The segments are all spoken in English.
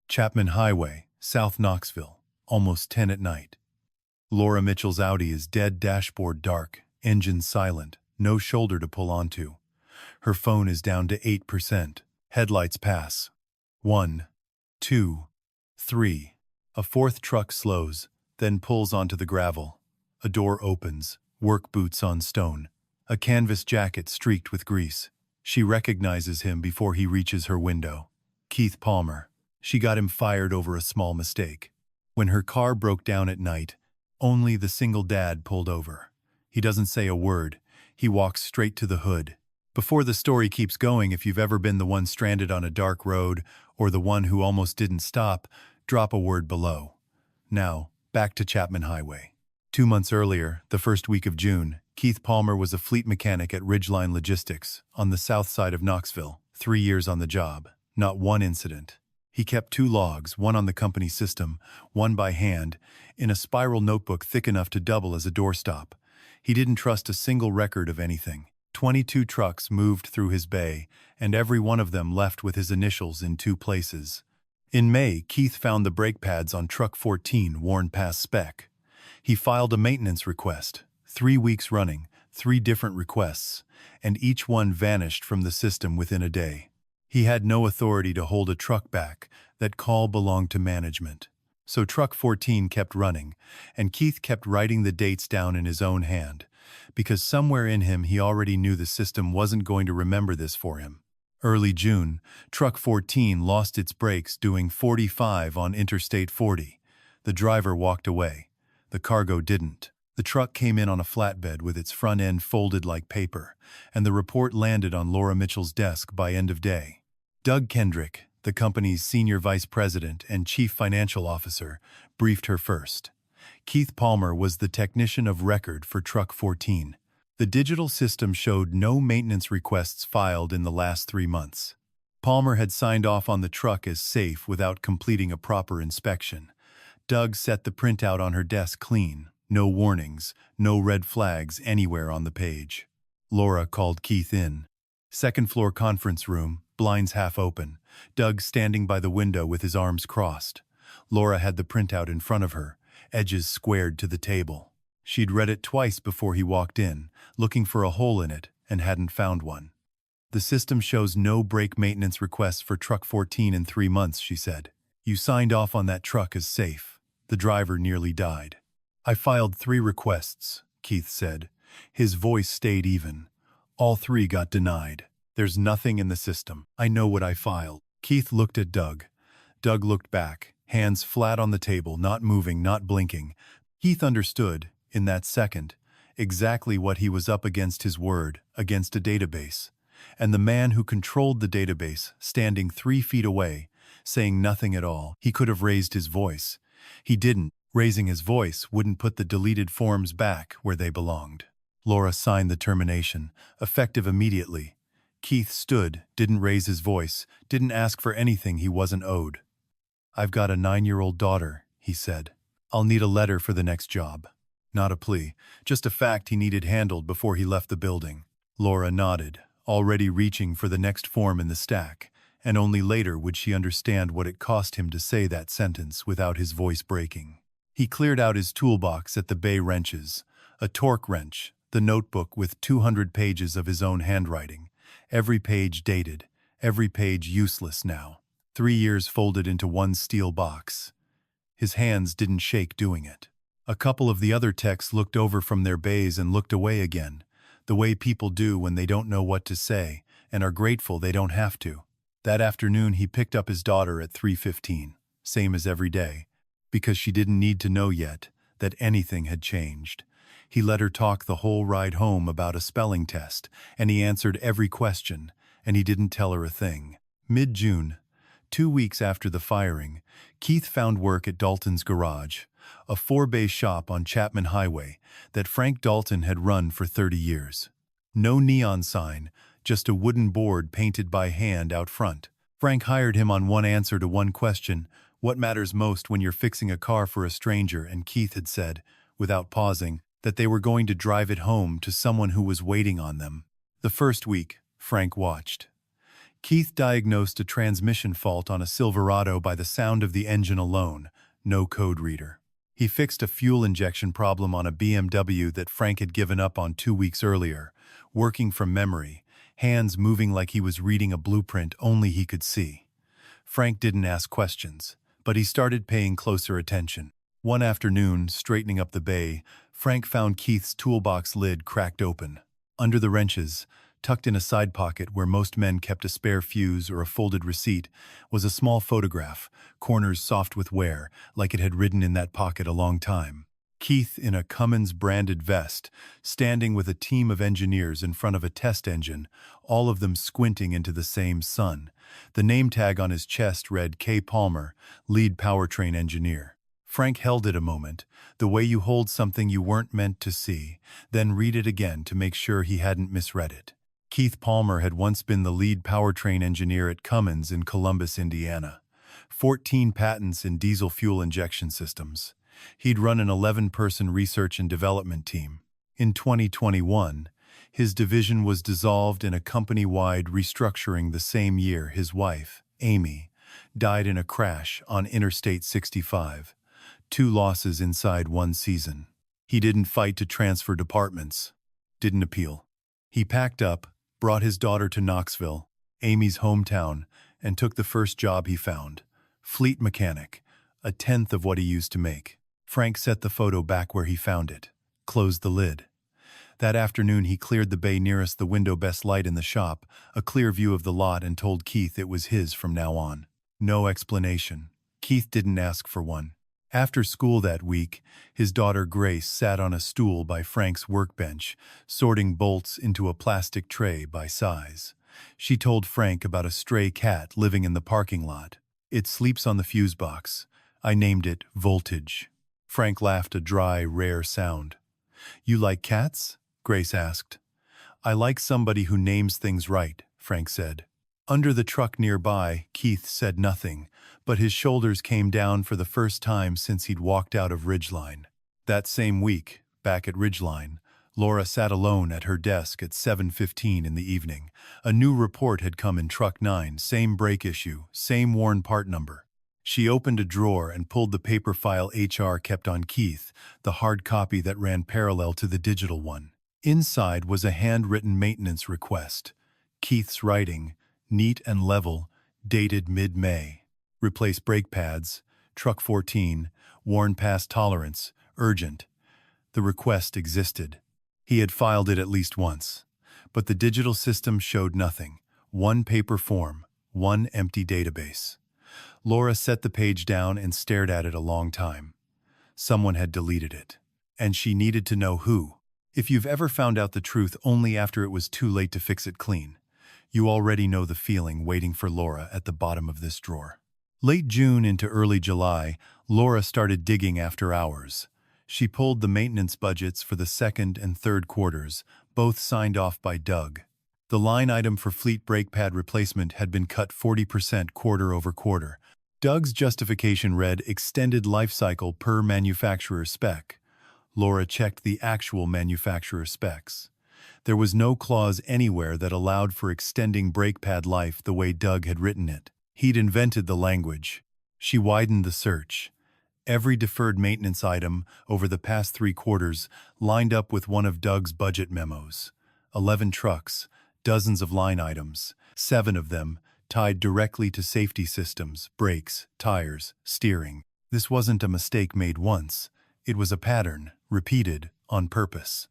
Chapman Highway, South Knoxville, almost 10 at night. Laura Mitchell's Audi is dead, dashboard dark, engine silent, no shoulder to pull onto. Her phone is down to 8%. Headlights pass. 1, 2, 3. A fourth truck slows, then pulls onto the gravel. A door opens, work boots on stone. A canvas jacket streaked with grease. She recognizes him before he reaches her window. Keith Palmer. She got him fired over a small mistake. When her car broke down at night, only the single dad pulled over. He doesn't say a word. He walks straight to the hood. Before the story keeps going, if you've ever been the one stranded on a dark road or the one who almost didn't stop, drop a word below. Now, back to Chapman Highway. 2 months earlier, the first week of June, Keith Palmer was a fleet mechanic at Ridgeline Logistics on the south side of Knoxville. 3 years on the job. Not one incident. He kept 2 logs, one on the company system, one by hand, in a spiral notebook thick enough to double as a doorstop. He didn't trust a single record of anything. 22 trucks moved through his bay, and every one of them left with his initials in 2 places. In May, Keith found the brake pads on truck 14 worn past spec. He filed a maintenance request, 3 weeks running, 3 different requests, and each one vanished from the system within a day. He had no authority to hold a truck back. That call belonged to management. So truck 14 kept running, and Keith kept writing the dates down in his own hand, because somewhere in him he already knew the system wasn't going to remember this for him. Early June, truck 14 lost its brakes doing 45 on Interstate 40. The driver walked away. The cargo didn't. The truck came in on a flatbed with its front end folded like paper, and the report landed on Laura Mitchell's desk by end of day. Doug Kendrick, the company's senior vice president and chief financial officer, briefed her first. Keith Palmer was the technician of record for truck 14. The digital system showed no maintenance requests filed in the last 3 months. Palmer had signed off on the truck as safe without completing a proper inspection. Doug set the printout on her desk clean. No warnings, no red flags anywhere on the page. Laura called Keith in. Second floor conference room, blinds half open. Doug standing by the window with his arms crossed. Laura had the printout in front of her, edges squared to the table. She'd read it twice before he walked in, looking for a hole in it, and hadn't found one. The system shows no brake maintenance requests for truck 14 in 3 months, she said. You signed off on that truck as safe. The driver nearly died. I filed 3 requests, Keith said. His voice stayed even. All 3 got denied. There's nothing in the system. I know what I filed. Keith looked at Doug. Doug looked back, hands flat on the table, not moving, not blinking. Keith understood, in that second, exactly what he was up against, his word, against a database. And the man who controlled the database, standing 3 feet away, saying nothing at all. He could have raised his voice. He didn't. Raising his voice wouldn't put the deleted forms back where they belonged. Laura signed the termination, effective immediately. Keith stood, didn't raise his voice, didn't ask for anything he wasn't owed. I've got a 9-year-old daughter, he said. I'll need a letter for the next job. Not a plea, just a fact he needed handled before he left the building. Laura nodded, already reaching for the next form in the stack, and only later would she understand what it cost him to say that sentence without his voice breaking. He cleared out his toolbox at the bay wrenches, a torque wrench, the notebook with 200 pages of his own handwriting, every page dated, every page useless now. 3 years folded into one steel box. His hands didn't shake doing it. A couple of the other techs looked over from their bays and looked away again, the way people do when they don't know what to say and are grateful they don't have to. That afternoon he picked up his daughter at 3:15, same as every day, because she didn't need to know yet that anything had changed. He let her talk the whole ride home about a spelling test, and he answered every question, and he didn't tell her a thing. Mid-June, 2 weeks after the firing, Keith found work at Dalton's Garage, a 4-bay shop on Chapman Highway that Frank Dalton had run for 30 years. No neon sign, just a wooden board painted by hand out front. Frank hired him on one answer to one question, what matters most when you're fixing a car for a stranger, and Keith had said, without pausing, that they were going to drive it home to someone who was waiting on them. The first week, Frank watched. Keith diagnosed a transmission fault on a Silverado by the sound of the engine alone, no code reader. He fixed a fuel injection problem on a BMW that Frank had given up on 2 weeks earlier, working from memory, hands moving like he was reading a blueprint only he could see. Frank didn't ask questions, but he started paying closer attention. One afternoon, straightening up the bay, Frank found Keith's toolbox lid cracked open. Under the wrenches, tucked in a side pocket where most men kept a spare fuse or a folded receipt, was a small photograph, corners soft with wear, like it had ridden in that pocket a long time. Keith in a Cummins-branded vest, standing with a team of engineers in front of a test engine, all of them squinting into the same sun. The name tag on his chest read K. Palmer, lead powertrain engineer. Frank held it a moment, the way you hold something you weren't meant to see, then read it again to make sure he hadn't misread it. Keith Palmer had once been the lead powertrain engineer at Cummins in Columbus, Indiana. 14 patents in diesel fuel injection systems. He'd run an 11-person research and development team. In 2021, his division was dissolved in a company-wide restructuring the same year his wife, Amy, died in a crash on Interstate 65. 2 losses inside one season. He didn't fight to transfer departments. Didn't appeal. He packed up, brought his daughter to Knoxville, Amy's hometown, and took the first job he found. Fleet mechanic, a tenth of what he used to make. Frank set the photo back where he found it, closed the lid. That afternoon he cleared the bay nearest the window best light in the shop, a clear view of the lot, and told Keith it was his from now on. No explanation. Keith didn't ask for one. After school that week, his daughter Grace sat on a stool by Frank's workbench, sorting bolts into a plastic tray by size. She told Frank about a stray cat living in the parking lot. It sleeps on the fuse box. I named it Voltage. Frank laughed a dry, rare sound. You like cats? Grace asked. I like somebody who names things right, Frank said. Under the truck nearby, Keith said nothing, but his shoulders came down for the first time since he'd walked out of Ridgeline. That same week, back at Ridgeline, Laura sat alone at her desk at 7:15 in the evening. A new report had come in Truck 9, same brake issue, same worn part number. She opened a drawer and pulled the paper file HR kept on Keith, the hard copy that ran parallel to the digital one. Inside was a handwritten maintenance request. Keith's writing, neat and level, dated mid-May. Replace brake pads, truck 14, worn past tolerance, urgent. The request existed. He had filed it at least once. But the digital system showed nothing. One paper form, one empty database. Laura set the page down and stared at it a long time. Someone had deleted it. And she needed to know who. If you've ever found out the truth only after it was too late to fix it clean, you already know the feeling waiting for Laura at the bottom of this drawer. Late June into early July, Laura started digging after hours. She pulled the maintenance budgets for the second and third quarters, both signed off by Doug. The line item for fleet brake pad replacement had been cut 40% quarter over quarter. Doug's justification read extended life cycle per manufacturer spec. Laura checked the actual manufacturer specs. There was no clause anywhere that allowed for extending brake pad life the way Doug had written it. He'd invented the language. She widened the search. Every deferred maintenance item over the past 3 quarters lined up with one of Doug's budget memos. 11 trucks, dozens of line items, 7 of them tied directly to safety systems, brakes, tires, steering. This wasn't a mistake made once. It was a pattern, repeated, on purpose.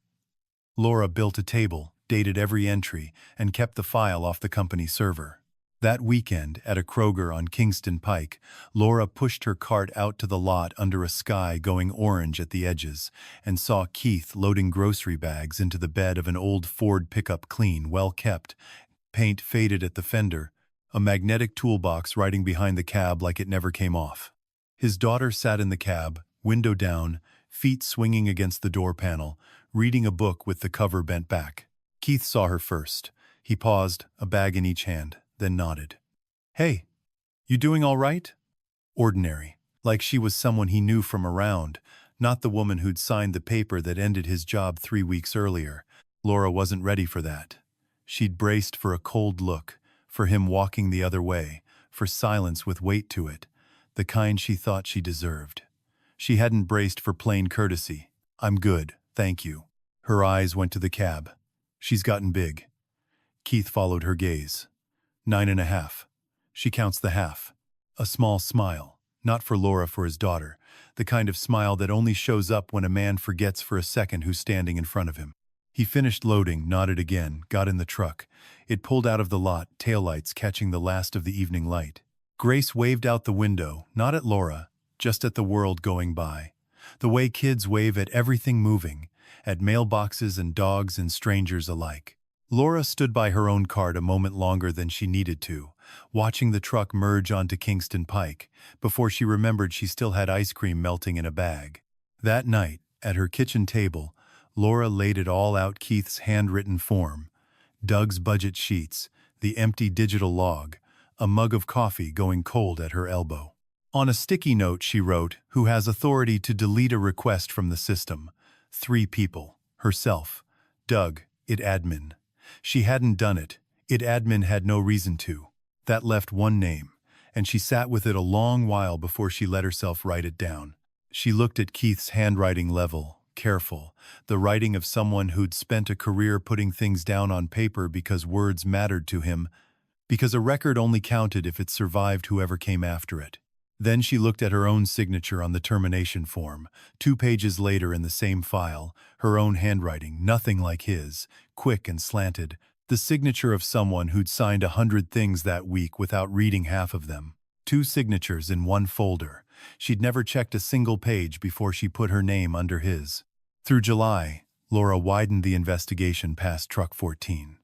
Laura built a table, dated every entry, and kept the file off the company server. That weekend, at a Kroger on Kingston Pike, Laura pushed her cart out to the lot under a sky going orange at the edges and saw Keith loading grocery bags into the bed of an old Ford pickup, clean, well-kept, paint faded at the fender, a magnetic toolbox riding behind the cab like it never came off. His daughter sat in the cab, window down, feet swinging against the door panel, reading a book with the cover bent back. Keith saw her first. He paused, a bag in each hand, then nodded. Hey, you doing all right? Ordinary, like she was someone he knew from around, not the woman who'd signed the paper that ended his job 3 weeks earlier. Laura wasn't ready for that. She'd braced for a cold look, for him walking the other way, for silence with weight to it, the kind she thought she deserved. She hadn't braced for plain courtesy. "I'm good, thank you." Her eyes went to the cab. "She's gotten big." Keith followed her gaze. 9.5. She counts the half. A small smile, not for Laura, for his daughter, the kind of smile that only shows up when a man forgets for a second who's standing in front of him. He finished loading, nodded again, got in the truck. It pulled out of the lot, taillights catching the last of the evening light. Grace waved out the window, not at Laura, just at the world going by. The way kids wave at everything moving, at mailboxes and dogs and strangers alike. Laura stood by her own cart a moment longer than she needed to, watching the truck merge onto Kingston Pike, before she remembered she still had ice cream melting in a bag. That night, at her kitchen table, Laura laid it all out: Keith's handwritten form, Doug's budget sheets, the empty digital log, a mug of coffee going cold at her elbow. On a sticky note she wrote, "Who has authority to delete a request from the system?" 3 people. Herself. Doug, it admin. She hadn't done it. It admin had no reason to. That left one name, and she sat with it a long while before she let herself write it down. She looked at Keith's handwriting, level, careful, the writing of someone who'd spent a career putting things down on paper because words mattered to him, because a record only counted if it survived whoever came after it. Then she looked at her own signature on the termination form, 2 pages later in the same file, her own handwriting, nothing like his, quick and slanted, the signature of someone who'd signed 100 things that week without reading half of them. 2 signatures in one folder. She'd never checked a single page before she put her name under his. Through July, Laura widened the investigation past Truck 14.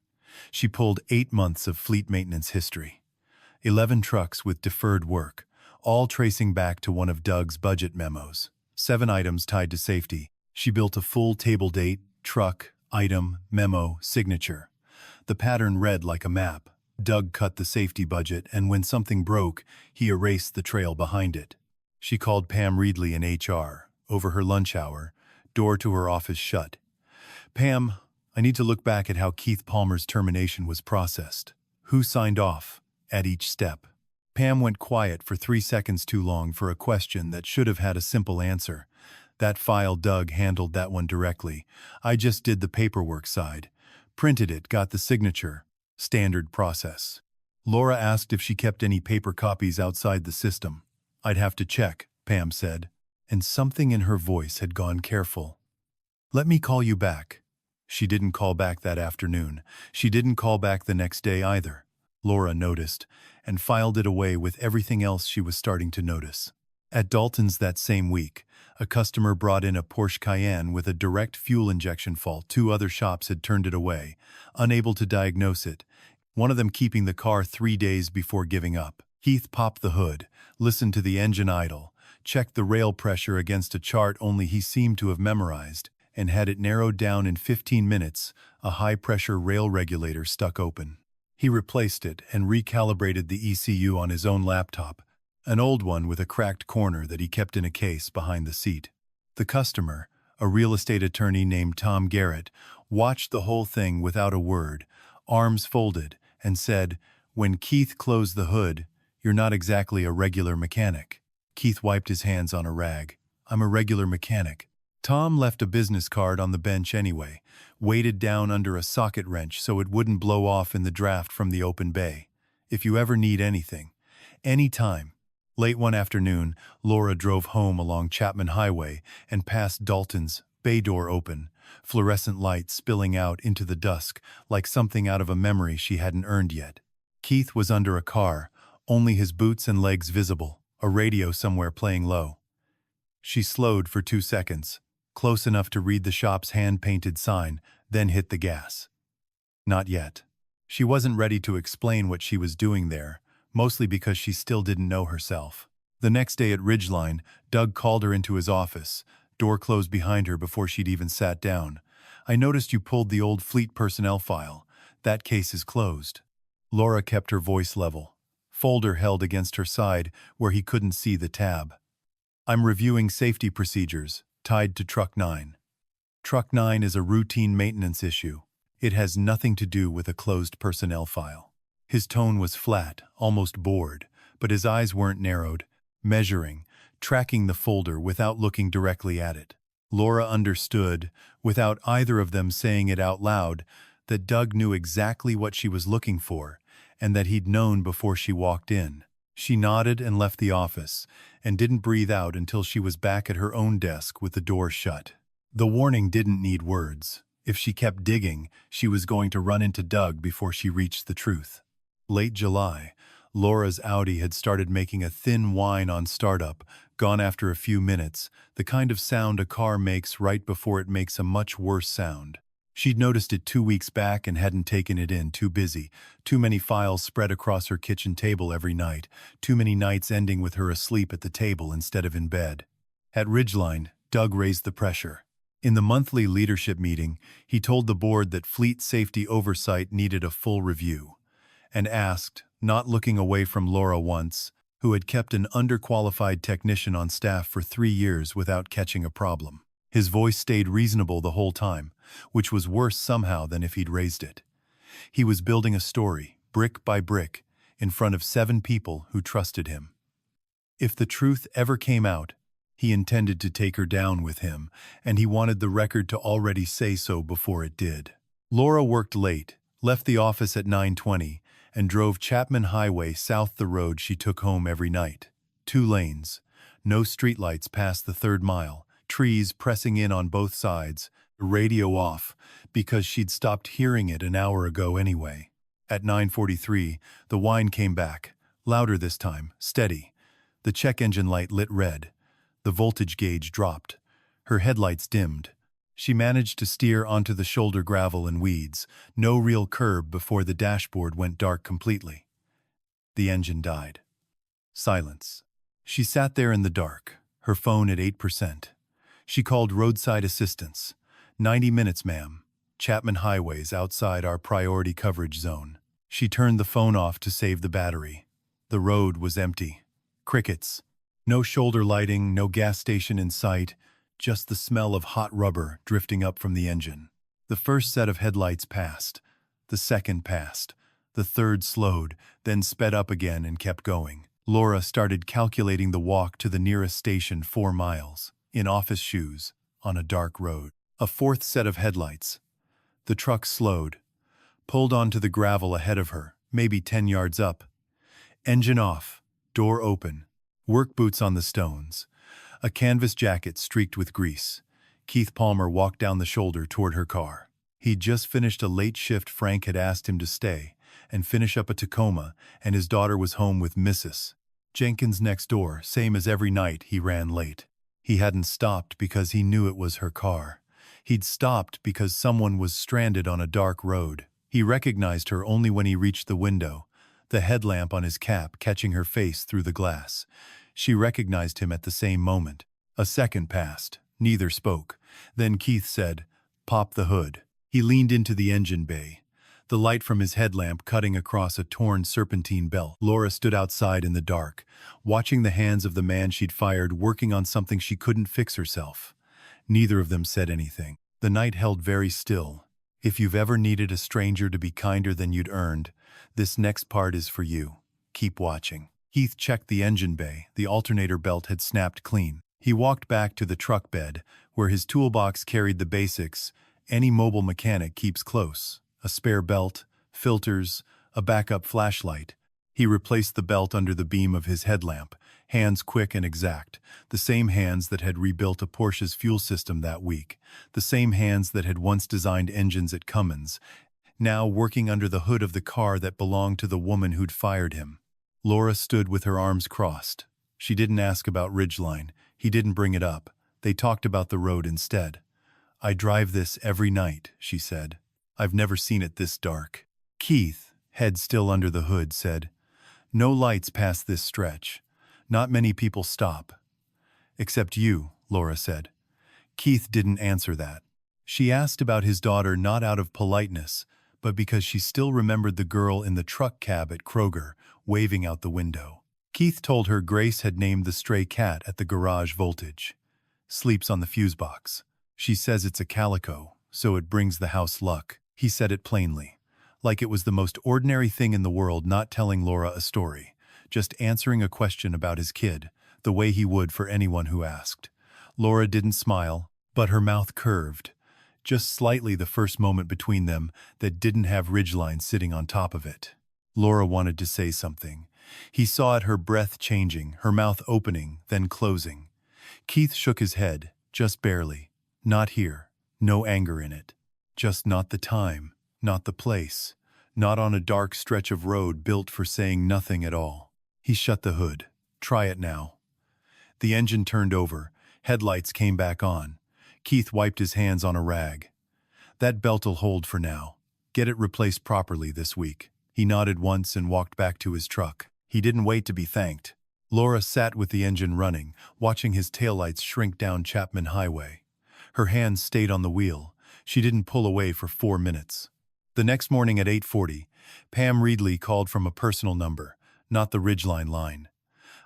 She pulled 8 months of fleet maintenance history. 11 trucks with deferred work, all tracing back to one of Doug's budget memos. 7 items tied to safety. She built a full table: date, truck, item, memo, signature. The pattern read like a map. Doug cut the safety budget, and when something broke, he erased the trail behind it. She called Pam Reedley in HR, over her lunch hour, door to her office shut. "Pam, I need to look back at how Keith Palmer's termination was processed. Who signed off, at each step?" Pam went quiet for 3 seconds too long for a question that should have had a simple answer. "That file, Doug handled that one directly. I just did the paperwork side. Printed it, got the signature. Standard process." Laura asked if she kept any paper copies outside the system. "I'd have to check," Pam said, and something in her voice had gone careful. "Let me call you back." She didn't call back that afternoon. She didn't call back the next day either. Laura noticed, and filed it away with everything else she was starting to notice. At Dalton's that same week, a customer brought in a Porsche Cayenne with a direct fuel injection fault. 2 other shops had turned it away, unable to diagnose it, one of them keeping the car 3 days before giving up. Keith popped the hood, listened to the engine idle, checked the rail pressure against a chart only he seemed to have memorized, and had it narrowed down in 15 minutes, a high-pressure rail regulator stuck open. He replaced it and recalibrated the ECU on his own laptop, an old one with a cracked corner that he kept in a case behind the seat. The customer, a real estate attorney named Tom Garrett, watched the whole thing without a word, arms folded, and said, "When Keith closed the hood, you're not exactly a regular mechanic." Keith wiped his hands on a rag. "I'm a regular mechanic." Tom left a business card on the bench anyway, weighted down under a socket wrench so it wouldn't blow off in the draft from the open bay. "If you ever need anything. Anytime." Late one afternoon, Laura drove home along Chapman Highway and passed Dalton's, bay door open, fluorescent light spilling out into the dusk like something out of a memory she hadn't earned yet. Keith was under a car, only his boots and legs visible, a radio somewhere playing low. She slowed for 2 seconds, close enough to read the shop's hand-painted sign, then hit the gas. Not yet. She wasn't ready to explain what she was doing there, mostly because she still didn't know herself. The next day at Ridgeline, Doug called her into his office, door closed behind her before she'd even sat down. "I noticed you pulled the old fleet personnel file. That case is closed." Laura kept her voice level, folder held against her side where he couldn't see the tab. "I'm reviewing safety procedures, tied to Truck 9. Truck 9 is a routine maintenance issue. It has nothing to do with a closed personnel file." His tone was flat, almost bored, but his eyes weren't narrowed, measuring, tracking the folder without looking directly at it. Laura understood, without either of them saying it out loud, that Doug knew exactly what she was looking for, and that he'd known before she walked in. She nodded and left the office, and didn't breathe out until she was back at her own desk with the door shut. The warning didn't need words. If she kept digging, she was going to run into Doug before she reached the truth. Late July, Laura's Audi had started making a thin whine on startup, gone after a few minutes, the kind of sound a car makes right before it makes a much worse sound. She'd noticed it 2 weeks back and hadn't taken it in, too busy, too many files spread across her kitchen table every night, too many nights ending with her asleep at the table instead of in bed. At Ridgeline, Doug raised the pressure. In the monthly leadership meeting, he told the board that fleet safety oversight needed a full review, and asked, not looking away from Laura once, who had kept an underqualified technician on staff for 3 years without catching a problem. His voice stayed reasonable the whole time, which was worse somehow than if he'd raised it. He was building a story, brick by brick, in front of 7 people who trusted him. If the truth ever came out, he intended to take her down with him, and he wanted the record to already say so before it did. Laura worked late, left the office at 9:20, and drove Chapman Highway south the road she took home every night. 2 lanes, no streetlights past the 3rd mile, trees pressing in on both sides, the radio off, because she'd stopped hearing it an hour ago anyway. At 9:43, the whine came back, louder this time, steady. The check engine light lit red. The voltage gauge dropped. Her headlights dimmed. She managed to steer onto the shoulder gravel and weeds, no real curb before the dashboard went dark completely. The engine died. Silence. She sat there in the dark, her phone at 8%. She called roadside assistance. 90 minutes, ma'am. Chapman Highway's outside our priority coverage zone. She turned the phone off to save the battery. The road was empty. Crickets. No shoulder lighting, no gas station in sight, just the smell of hot rubber drifting up from the engine. The first set of headlights passed. The second passed. The third slowed, then sped up again and kept going. Laura started calculating the walk to the nearest station 4 miles, in office shoes, on a dark road. A 4th set of headlights. The truck slowed, pulled onto the gravel ahead of her, maybe 10 yards up. Engine off, door open, work boots on the stones, a canvas jacket streaked with grease. Keith Palmer walked down the shoulder toward her car. He'd just finished a late shift. Frank had asked him to stay and finish up a Tacoma, and his daughter was home with Mrs. Jenkins next door, same as every night he ran late. He hadn't stopped because he knew it was her car. He'd stopped because someone was stranded on a dark road. He recognized her only when he reached the window, the headlamp on his cap catching her face through the glass. She recognized him at the same moment. A second passed. Neither spoke. Then Keith said, "Pop the hood." He leaned into the engine bay, the light from his headlamp cutting across a torn serpentine belt. Laura stood outside in the dark, watching the hands of the man she'd fired working on something she couldn't fix herself. Neither of them said anything. The night held very still. If you've ever needed a stranger to be kinder than you'd earned, this next part is for you. Keep watching. Keith checked the engine bay. The alternator belt had snapped clean. He walked back to the truck bed, where his toolbox carried the basics any mobile mechanic keeps close: a spare belt, filters, a backup flashlight. He replaced the belt under the beam of his headlamp, hands quick and exact, the same hands that had rebuilt a Porsche's fuel system that week, the same hands that had once designed engines at Cummins, now working under the hood of the car that belonged to the woman who'd fired him. Laura stood with her arms crossed. She didn't ask about Ridgeline. He didn't bring it up. They talked about the road instead. "I drive this every night," she said. "I've never seen it this dark." Keith, head still under the hood, said, "No lights past this stretch. Not many people stop." "Except you," Laura said. Keith didn't answer that. She asked about his daughter not out of politeness, but because she still remembered the girl in the truck cab at Kroger, waving out the window. Keith told her Grace had named the stray cat at the garage voltage. "Sleeps on the fuse box. She says it's a calico, so it brings the house luck." He said it plainly. like it was the most ordinary thing in the world, not telling Laura a story, just answering a question about his kid, the way he would for anyone who asked. Laura didn't smile, but her mouth curved, just slightly the first moment between them that didn't have ridgelines sitting on top of it. Laura wanted to say something. He saw it, her breath changing, her mouth opening, then closing. Keith shook his head, just barely. Not here. No anger in it. Just not the time, not the place, not on a dark stretch of road built for saying nothing at all. He shut the hood. Try it now. The engine turned over. Headlights came back on. Keith wiped his hands on a rag. That belt'll hold for now. Get it replaced properly this week. He nodded once and walked back to his truck. He didn't wait to be thanked. Laura sat with the engine running, watching his taillights shrink down Chapman Highway. Her hands stayed on the wheel. She didn't pull away for 4 minutes. The next morning at 8:40, Pam Reedley called from a personal number, not the Ridgeline line.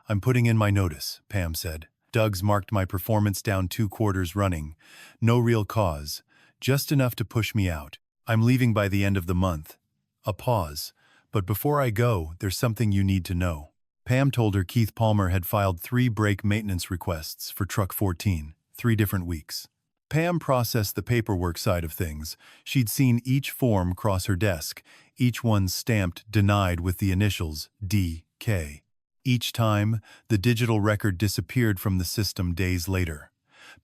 "I'm putting in my notice," Pam said. "Doug's marked my performance down 2 quarters running. No real cause. Just enough to push me out. I'm leaving by the end of the month." A pause. "But before I go, there's something you need to know." Pam told her Keith Palmer had filed 3 brake maintenance requests for Truck 14, 3 different weeks. Pam processed the paperwork side of things. She'd seen each form cross her desk, each one stamped denied with the initials D.K. Each time, the digital record disappeared from the system days later.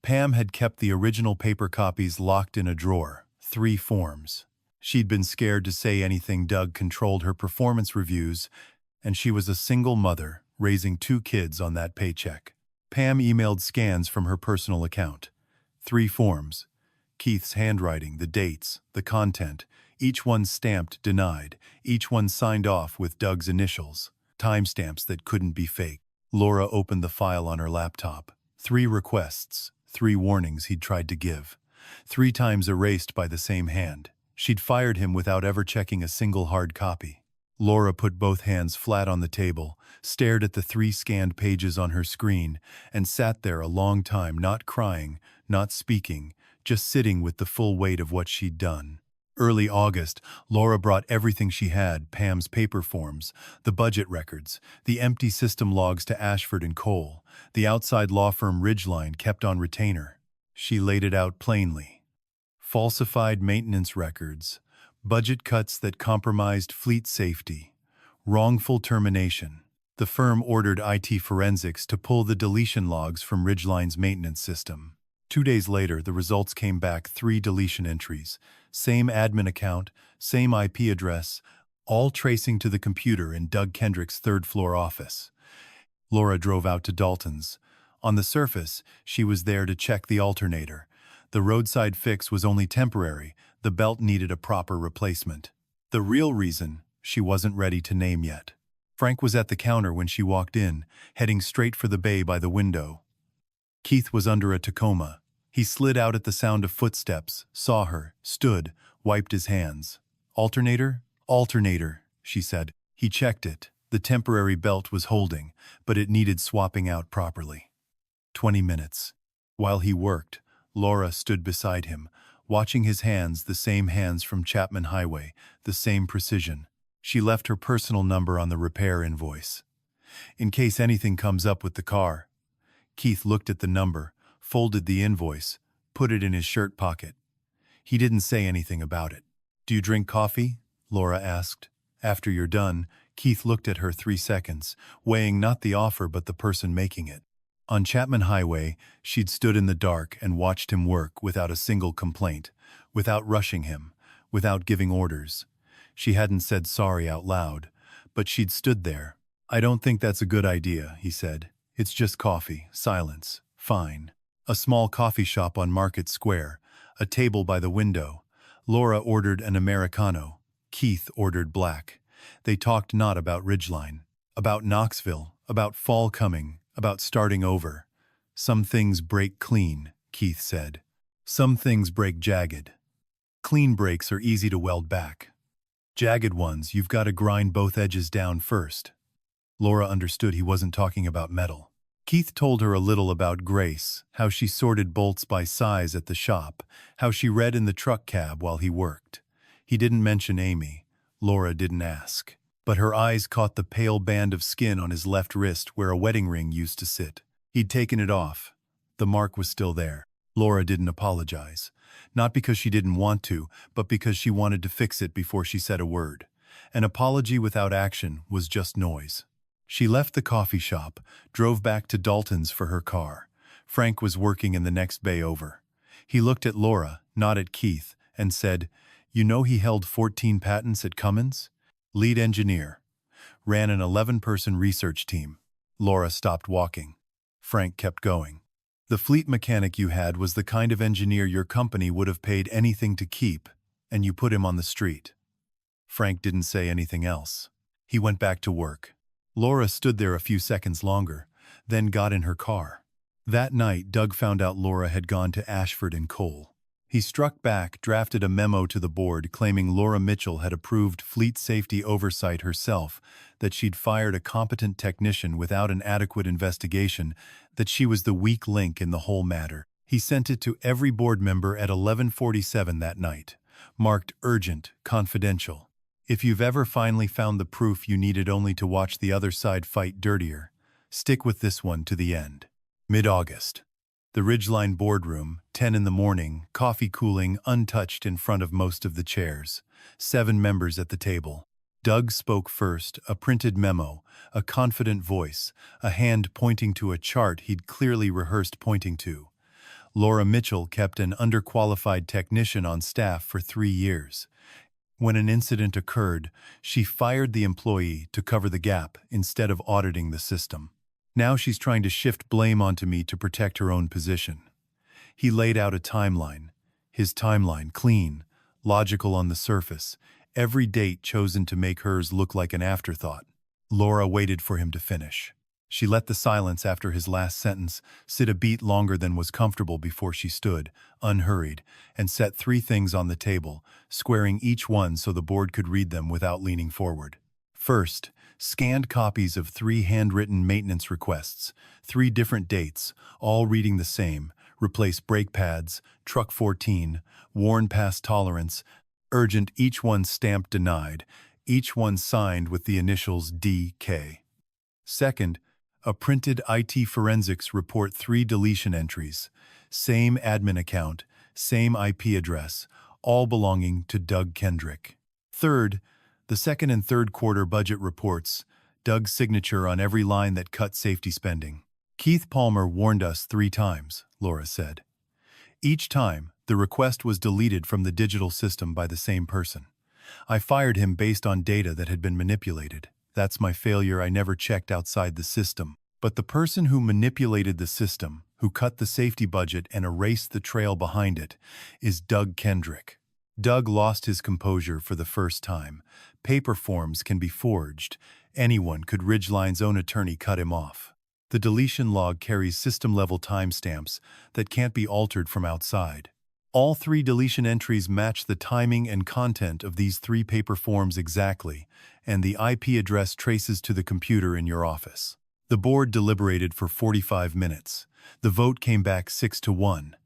Pam had kept the original paper copies locked in a drawer, 3 forms. She'd been scared to say anything. Doug controlled her performance reviews, and she was a single mother, raising 2 kids on that paycheck. Pam emailed scans from her personal account. 3 forms. Keith's handwriting, the dates, the content, each one stamped denied, each one signed off with Doug's initials, timestamps that couldn't be faked. Laura opened the file on her laptop. 3 requests, 3 warnings he'd tried to give, 3 times erased by the same hand. She'd fired him without ever checking a single hard copy. Laura put both hands flat on the table, stared at the 3 scanned pages on her screen, and sat there a long time, not crying, not speaking, just sitting with the full weight of what she'd done. Early August, Laura brought everything she had, Pam's paper forms, the budget records, the empty system logs to Ashford and Cole, the outside law firm Ridgeline kept on retainer. She laid it out plainly. Falsified maintenance records, budget cuts that compromised fleet safety, wrongful termination. The firm ordered IT forensics to pull the deletion logs from Ridgeline's maintenance system. 2 days later, the results came back: 3 deletion entries, same admin account, same IP address, all tracing to the computer in Doug Kendrick's 3rd-floor office. Laura drove out to Dalton's. On the surface, she was there to check the alternator. The roadside fix was only temporary. The belt needed a proper replacement. The real reason, she wasn't ready to name yet. Frank was at the counter when she walked in, heading straight for the bay by the window. Keith was under a Tacoma. He slid out at the sound of footsteps, saw her, stood, wiped his hands. "Alternator? Alternator," she said. He checked it. The temporary belt was holding, but it needed swapping out properly. 20 minutes. While he worked, Laura stood beside him, watching his hands, the same hands from Chapman Highway, the same precision. She left her personal number on the repair invoice. "In case anything comes up with the car." Keith looked at the number, folded the invoice, put it in his shirt pocket. He didn't say anything about it. "Do you drink coffee?" Laura asked. After you're done, Keith looked at her 3 seconds, weighing not the offer but the person making it. On Chapman Highway, she'd stood in the dark and watched him work without a single complaint, without rushing him, without giving orders. She hadn't said sorry out loud, but she'd stood there. "I don't think that's a good idea," he said. "It's just coffee, silence, fine." A small coffee shop on Market Square, a table by the window. Laura ordered an Americano. Keith ordered black. They talked not about Ridgeline, about Knoxville, about fall coming, about starting over. "Some things break clean," Keith said. "Some things break jagged. Clean breaks are easy to weld back. Jagged ones, you've got to grind both edges down first." Laura understood he wasn't talking about metal. Keith told her a little about Grace, how she sorted bolts by size at the shop, how she read in the truck cab while he worked. He didn't mention Amy, Laura didn't ask. But her eyes caught the pale band of skin on his left wrist where a wedding ring used to sit. He'd taken it off. The mark was still there. Laura didn't apologize. Not because she didn't want to, but because she wanted to fix it before she said a word. An apology without action was just noise. She left the coffee shop, drove back to Dalton's for her car. Frank was working in the next bay over. He looked at Laura, not at Keith, and said, "You know he held 14 patents at Cummins? Lead engineer. Ran an 11-person research team." Laura stopped walking. Frank kept going. "The fleet mechanic you had was the kind of engineer your company would have paid anything to keep, and you put him on the street." Frank didn't say anything else. He went back to work. Laura stood there a few seconds longer, then got in her car. That night, Doug found out Laura had gone to Ashford and Cole. He struck back, drafted a memo to the board claiming Laura Mitchell had approved fleet safety oversight herself, that she'd fired a competent technician without an adequate investigation, that she was the weak link in the whole matter. He sent it to every board member at 11:47 that night, marked urgent, confidential. If you've ever finally found the proof you needed only to watch the other side fight dirtier, stick with this one to the end. Mid-August. The Ridgeline boardroom, 10 in the morning, coffee cooling untouched in front of most of the chairs. 7 members at the table. Doug spoke first, a printed memo, a confident voice, a hand pointing to a chart he'd clearly rehearsed pointing to. Laura Mitchell kept an underqualified technician on staff for 3 years. When an incident occurred, she fired the employee to cover the gap instead of auditing the system. Now she's trying to shift blame onto me to protect her own position. He laid out a timeline. His timeline, clean, logical on the surface, every date chosen to make hers look like an afterthought. Laura waited for him to finish. She let the silence after his last sentence sit a beat longer than was comfortable before she stood, unhurried, and set 3 things on the table, squaring each one so the board could read them without leaning forward. First, scanned copies of 3 handwritten maintenance requests, 3 different dates, all reading the same: replace brake pads, truck 14, worn past tolerance, urgent, each one stamped denied, each one signed with the initials DK. Second, a printed IT forensics report, 3 deletion entries, same admin account, same IP address, all belonging to Doug Kendrick. Third, the second and third quarter budget reports, Doug's signature on every line that cut safety spending. "Keith Palmer warned us 3 times, Laura said. Each time, the request was deleted from the digital system by the same person. I fired him based on data that had been manipulated. That's my failure, I never checked outside the system. But the person who manipulated the system, who cut the safety budget and erased the trail behind it, is Doug Kendrick." Doug lost his composure for the first time. Paper forms can be forged. Anyone could. Ridgeline's own attorney cut him off. The deletion log carries system-level timestamps that can't be altered from outside. All 3 deletion entries match the timing and content of these 3 paper forms exactly, and the IP address traces to the computer in your office. The board deliberated for 45 minutes. The vote came back 6-1.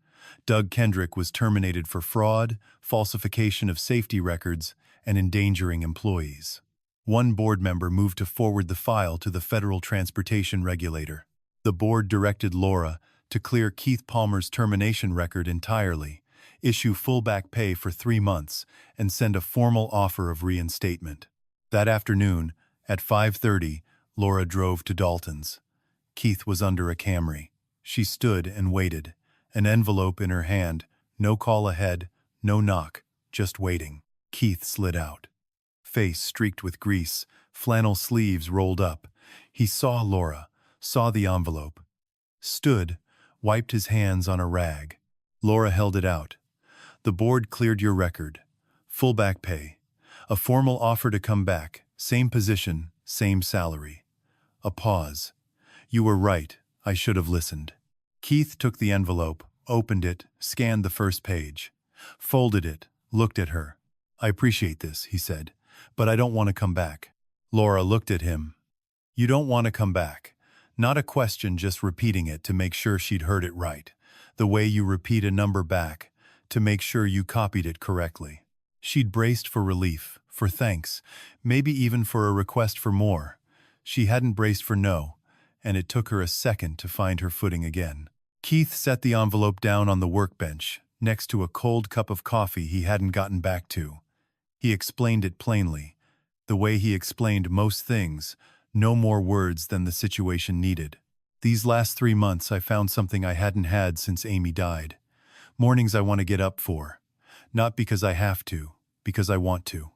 Doug Kendrick was terminated for fraud, falsification of safety records, and endangering employees. One board member moved to forward the file to the Federal Transportation Regulator. The board directed Laura to clear Keith Palmer's termination record entirely, issue full back pay for 3 months, and send a formal offer of reinstatement. That afternoon, at 5:30, Laura drove to Dalton's. Keith was under a Camry. She stood and waited, an envelope in her hand, no call ahead, no knock, just waiting. Keith slid out. Face streaked with grease, flannel sleeves rolled up. He saw Laura, saw the envelope. Stood, wiped his hands on a rag. Laura held it out. "The board cleared your record. Full back pay. A formal offer to come back. Same position, same salary." A pause. "You were right. I should have listened." Keith took the envelope, opened it, scanned the first page, folded it, looked at her. "I appreciate this," he said, "but I don't want to come back." Laura looked at him. "You don't want to come back." Not a question, just repeating it to make sure she'd heard it right. The way you repeat a number back, to make sure you copied it correctly. She'd braced for relief, for thanks, maybe even for a request for more. She hadn't braced for no, and it took her a second to find her footing again. Keith set the envelope down on the workbench, next to a cold cup of coffee he hadn't gotten back to. He explained it plainly, the way he explained most things, no more words than the situation needed. These last 3 months I found something I hadn't had since Amy died. Mornings I want to get up for. Not because I have to, because I want to.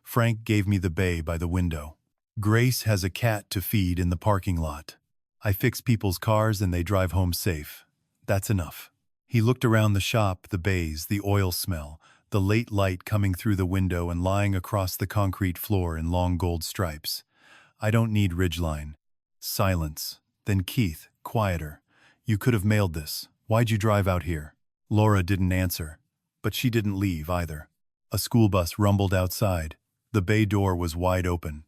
Frank gave me the bay by the window. Grace has a cat to feed in the parking lot. I fix people's cars and they drive home safe. That's enough. He looked around the shop, the bays, the oil smell, the late light coming through the window and lying across the concrete floor in long gold stripes. I don't need Ridgeline. Silence. Then Keith, quieter. You could have mailed this. Why'd you drive out here? Laura didn't answer, but she didn't leave either. A school bus rumbled outside. The bay door was wide open.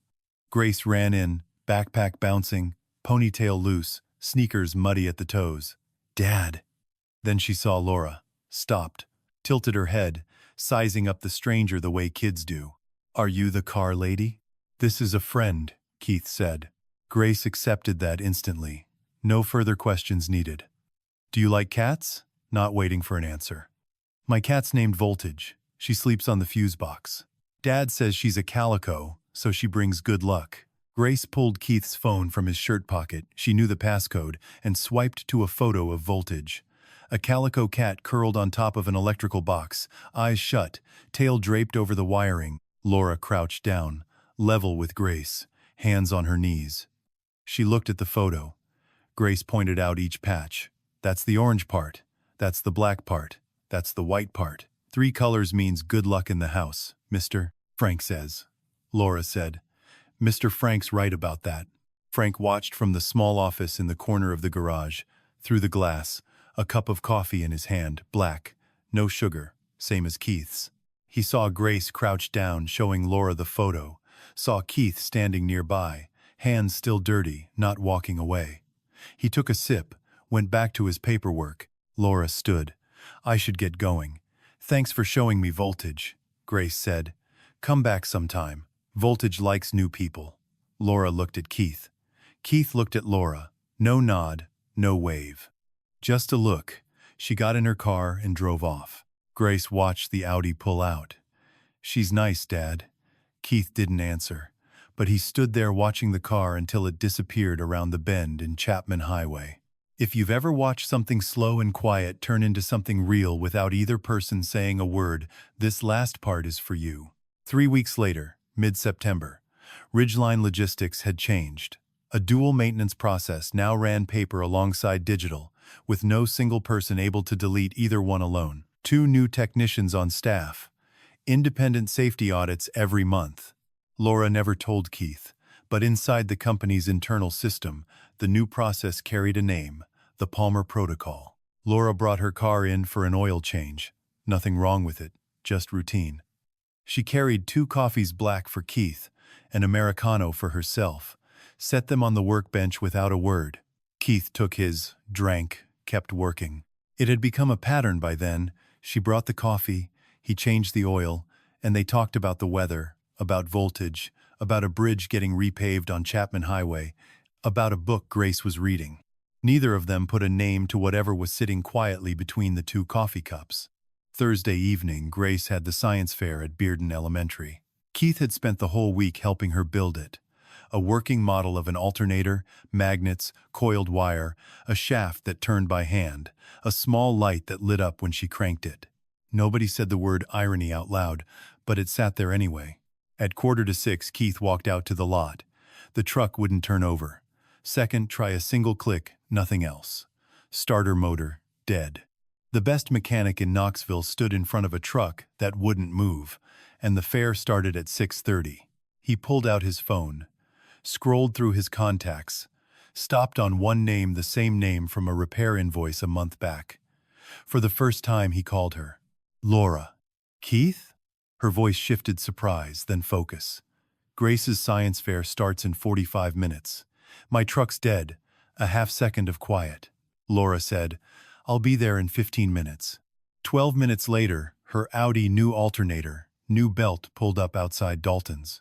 Grace ran in, backpack bouncing, ponytail loose, sneakers muddy at the toes. Dad! Then she saw Laura, stopped, tilted her head, sizing up the stranger the way kids do. Are you the car lady? This is a friend, Keith said. Grace accepted that instantly. No further questions needed. Do you like cats? Not waiting for an answer. My cat's named Voltage. She sleeps on the fuse box. Dad says she's a calico, so she brings good luck. Grace pulled Keith's phone from his shirt pocket, she knew the passcode, and swiped to a photo of Voltage. A calico cat curled on top of an electrical box, eyes shut, tail draped over the wiring. Laura crouched down, level with Grace, hands on her knees. She looked at the photo. Grace pointed out each patch. That's the orange part. That's the black part. That's the white part. 3 colors means good luck in the house, Mr. Frank says. Laura said. Mr. Frank's right about that. Frank watched from the small office in the corner of the garage, through the glass, a cup of coffee in his hand, black, no sugar, same as Keith's. He saw Grace crouched down, showing Laura the photo, saw Keith standing nearby, hands still dirty, not walking away. He took a sip, went back to his paperwork. Laura stood. I should get going. Thanks for showing me Voltage, Grace said. Come back sometime. Voltage likes new people. Laura looked at Keith. Keith looked at Laura. No nod, no wave. Just a look. She got in her car and drove off. Grace watched the Audi pull out. She's nice, Dad. Keith didn't answer, but he stood there watching the car until it disappeared around the bend in Chapman Highway. If you've ever watched something slow and quiet turn into something real without either person saying a word, this last part is for you. 3 weeks later, mid-September, Ridgeline Logistics had changed. A dual maintenance process now ran paper alongside digital, with no single person able to delete either one alone. 2 new technicians on staff. Independent safety audits every month. Laura never told Keith, but inside the company's internal system, the new process carried a name, the Palmer Protocol. Laura brought her car in for an oil change. Nothing wrong with it, just routine. She carried 2 coffees black for Keith, an Americano for herself, set them on the workbench without a word. Keith took his, drank, kept working. It had become a pattern by then. She brought the coffee, he changed the oil, and they talked about the weather, about Voltage, about a bridge getting repaved on Chapman Highway, about a book Grace was reading. Neither of them put a name to whatever was sitting quietly between the 2 coffee cups. Thursday evening, Grace had the science fair at Bearden Elementary. Keith had spent the whole week helping her build it. A working model of an alternator, magnets, coiled wire, a shaft that turned by hand, a small light that lit up when she cranked it. Nobody said the word irony out loud, but it sat there anyway. At 5:45, Keith walked out to the lot. The truck wouldn't turn over. Second, try a single click, nothing else. Starter motor, dead. The best mechanic in Knoxville stood in front of a truck that wouldn't move, and the fair started at 6:30. He pulled out his phone, scrolled through his contacts, stopped on one name, the same name from a repair invoice a month back. For the first time, he called her. Laura. Keith? Her voice shifted surprise, then focus. Grace's science fair starts in 45 minutes. My truck's dead. A half-second of quiet. Laura said, I'll be there in 15 minutes. 12 minutes later, her Audi new alternator, New belt pulled up outside Dalton's.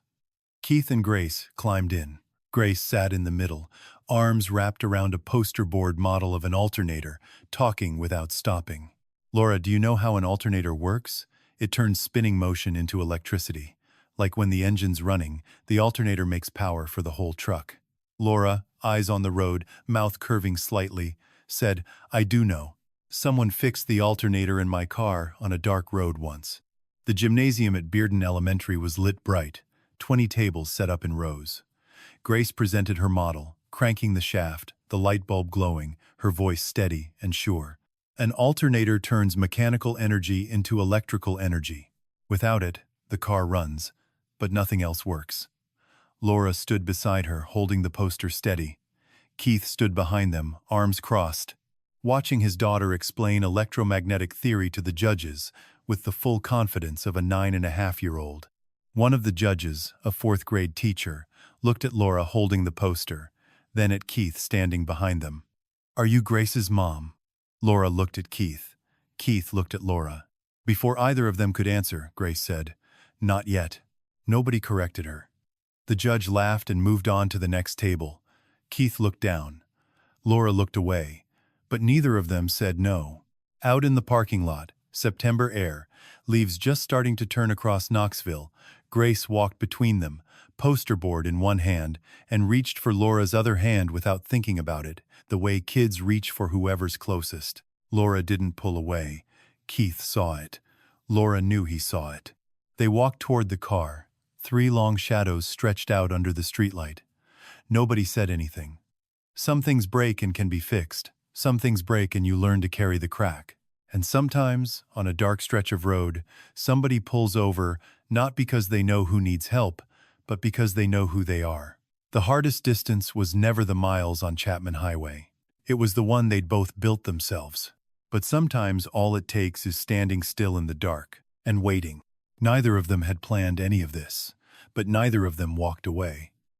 Keith and Grace climbed in. Grace sat in the middle, arms wrapped around a poster board model of an alternator, talking without stopping. Laura, do you know how an alternator works? It turns spinning motion into electricity. Like when the engine's running, the alternator makes power for the whole truck. Laura, eyes on the road, mouth curving slightly, said, I do know. Someone fixed the alternator in my car on a dark road once. The gymnasium at Bearden Elementary was lit bright, 20 tables set up in rows. Grace presented her model, cranking the shaft, the light bulb glowing, her voice steady and sure. An alternator turns mechanical energy into electrical energy. Without it, the car runs, but nothing else works. Laura stood beside her, holding the poster steady. Keith stood behind them, arms crossed, watching his daughter explain electromagnetic theory to the judges with the full confidence of a 9-and-a-half-year-old. One of the judges, a fourth-grade teacher, looked at Laura holding the poster, then at Keith standing behind them. Are you Grace's mom? Laura looked at Keith. Keith looked at Laura. Before either of them could answer, Grace said, Not yet. Nobody corrected her. The judge laughed and moved on to the next table. Keith looked down. Laura looked away, but neither of them said no. Out in the parking lot, September air, leaves just starting to turn across Knoxville, Grace walked between them, poster board in one hand, and reached for Laura's other hand without thinking about it, the way kids reach for whoever's closest. Laura didn't pull away. Keith saw it. Laura knew he saw it. They walked toward the car. 3 long shadows stretched out under the streetlight. Nobody said anything. Some things break and can be fixed. Some things break and you learn to carry the crack. And sometimes, on a dark stretch of road, somebody pulls over not because they know who needs help, but because they know who they are. The hardest distance was never the miles on Chapman Highway. It was the one they'd both built themselves. But sometimes all it takes is standing still in the dark and waiting. Neither of them had planned any of this, but neither of them walked away.